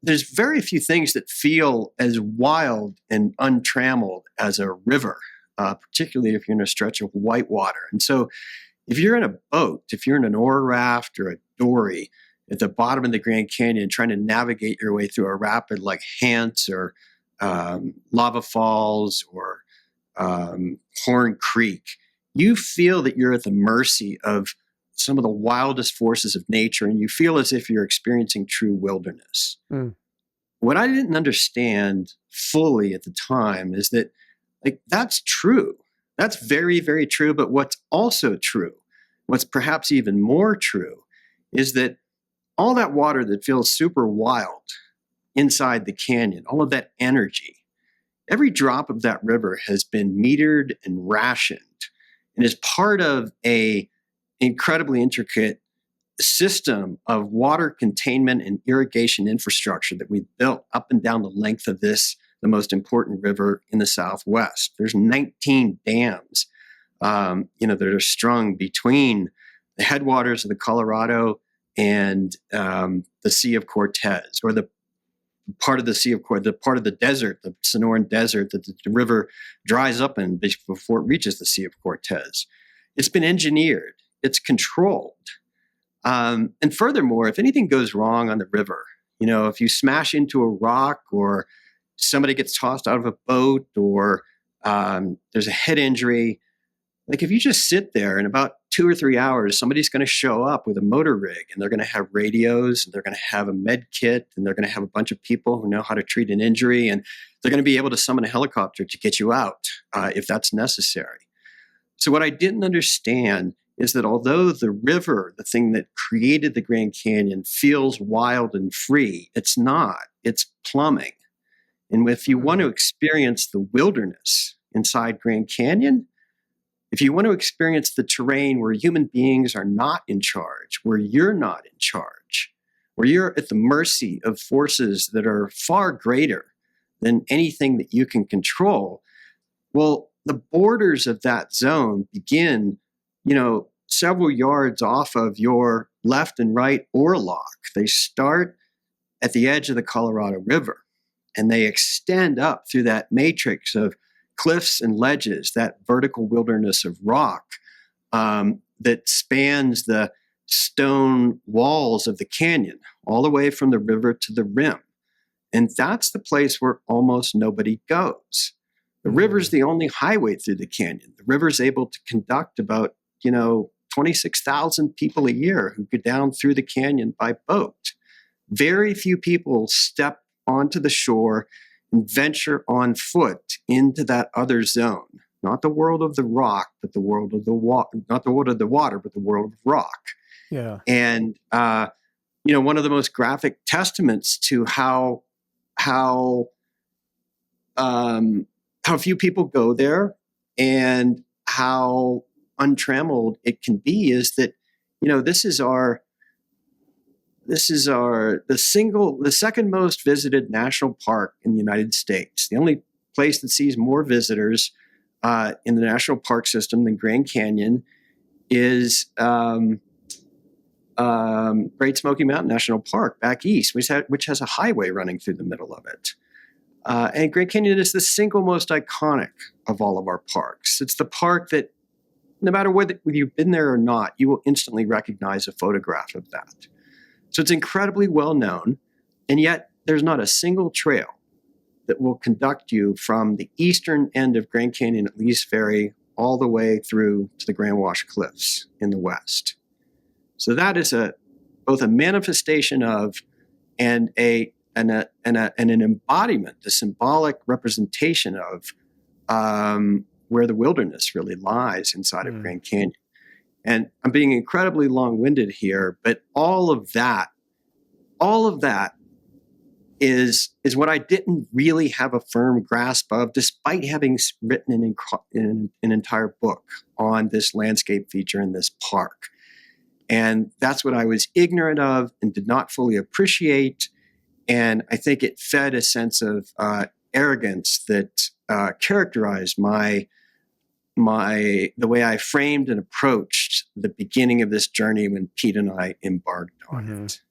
there's very few things that feel as wild and untrammeled as a river, particularly if you're in a stretch of white water. And so if you're in a boat, if you're in an oar raft or a dory at the bottom of the Grand Canyon trying to navigate your way through a rapid like Hance or Lava Falls or Horn Creek, you feel that you're at the mercy of some of the wildest forces of nature, and you feel as if you're experiencing true wilderness. What I didn't understand fully at the time is that, like, that's true. That's very, very true. But what's also true, what's perhaps even more true, is that all that water that feels super wild inside the canyon, all of that energy, every drop of that river has been metered and rationed and is part of a incredibly intricate system of water containment and irrigation infrastructure that we've built up and down the length of this, the most important river in the Southwest. There's 19 dams, that are strung between the headwaters of the Colorado and the Sea of Cortez, or the part of the Sea of Cortez, the part of the desert, the Sonoran Desert that the river dries up in before it reaches the Sea of Cortez. It's been engineered. It's controlled. And furthermore, if anything goes wrong on the river, if you smash into a rock or somebody gets tossed out of a boat or there's a head injury, like if you just sit there in about 2 or 3 hours, somebody's going to show up with a motor rig and they're going to have radios and they're going to have a med kit and they're going to have a bunch of people who know how to treat an injury, and they're going to be able to summon a helicopter to get you out if that's necessary. So what I didn't understand is that although the river, the thing that created the Grand Canyon, feels wild and free, it's not. It's plumbing. And if you want to experience the wilderness inside Grand Canyon, if you want to experience the terrain where human beings are not in charge, where you're not in charge, where you're at the mercy of forces that are far greater than anything that you can control, well, the borders of that zone begin several yards off of your left and right oarlock. They start at the edge of the Colorado River, and they extend up through that matrix of cliffs and ledges, that vertical wilderness of rock that spans the stone walls of the canyon, all the way from the river to the rim. And that's the place where almost nobody goes. The river's the only highway through the canyon. The river's able to conduct about, 26,000 people a year who go down through the canyon by boat. Very few people step onto the shore and venture on foot into that other zone. Not the world of the rock, but the world of the water. Not the world of the water, but the world of rock. Yeah. And one of the most graphic testaments to how few people go there and how untrammeled it can be is that, the second most visited national park in the United States. The only place that sees more visitors in the national park system than Grand Canyon is Great Smoky Mountain National Park back east, which has a highway running through the middle of it. And Grand Canyon is the single most iconic of all of our parks. It's the park that, no matter whether you've been there or not, you will instantly recognize a photograph of that. So it's incredibly well known, and yet there's not a single trail that will conduct you from the eastern end of Grand Canyon at Lee's Ferry all the way through to the Grand Wash Cliffs in the west. So that is both a manifestation of and an embodiment, a symbolic representation of where the wilderness really lies inside of Grand Canyon. And I'm being incredibly long-winded here, but all of that is what I didn't really have a firm grasp of, despite having written an entire book on this landscape feature in this park. And that's what I was ignorant of and did not fully appreciate. And I think it fed a sense of arrogance that characterized the way I framed and approached the beginning of this journey when Pete and I embarked on it.